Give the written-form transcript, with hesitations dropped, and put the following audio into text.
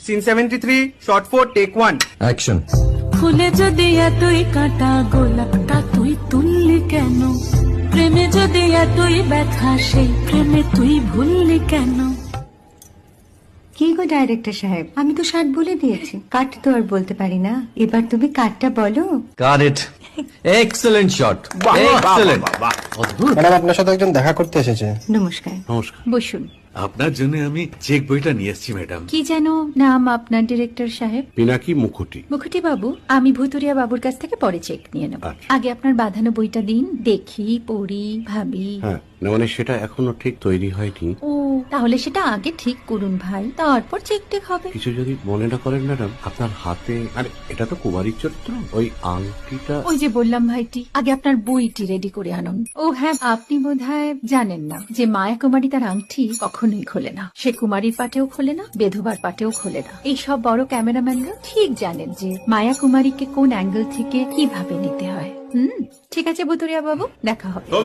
Scene 73 short 4 take 1 action. ফুলে যদি এতই কাটা গোলাপটা তুই তুললি কেন? প্রেমে যদি এতই ব্যথা সেই প্রেমে তুই ভুললি কেন? কি গো ডাইরেক্টর সাহেব, আমি তো 60 বলে দিয়েছি, কাট তো আর বলতে পারি না, এবার তুমি কাটটা বলো। Got it. Excellent shot, excellent. অদ্ভুত। ম্যাডাম, আপনার সাথে একজন দেখা করতে এসেছে। নমস্কার। নমস্কার। বসুন। আপনার জন্য আমি চেক বইটা নিয়ে এসেছি ম্যাডাম। কি যেন নাম আপনার ডিরেক্টর সাহেব? পিনাকি মুখোটি। মুখুটি বাবু, আমি ভুতুরিয়া বাবুর কাছ থেকে পরে চেক নিয়ে নেব। আচ্ছা। আগে আপনার বাঁধানো বইটা দিন, দেখি, পড়ি, ভাবি। হ্যাঁ, না মানে সেটা এখনো ঠিক তৈরি হয়নি। ও, তাহলে সেটা আগে ঠিক করুন ভাই, তারপর চেক টেক হবে। কিছু যদি মনে না করেন ম্যাডাম, আপনার হাতে, আরে এটা তো কুমারীর চরিত্র, ওই আংটিটা। ওই যে বললাম ভাইটি, আগে আপনার বইটি রেডি করে আনুন। ও হ্যাঁ, আপনি বোধহয় জানেন না যে মায়া কুমারী তার আংটি কখনোই খোলে না। সে কুমারীর পাটেও খোলে না, বেধবার পাটেও খোলে না। এই সব বড় ক্যামেরাম্যানরা ঠিক জানেন যে মায়া কুমারীকে কোন অ্যাঙ্গেল থেকে কিভাবে নিতে হয়। ঠিক আছে ভুতুরিয়া বাবু, দেখা হবে।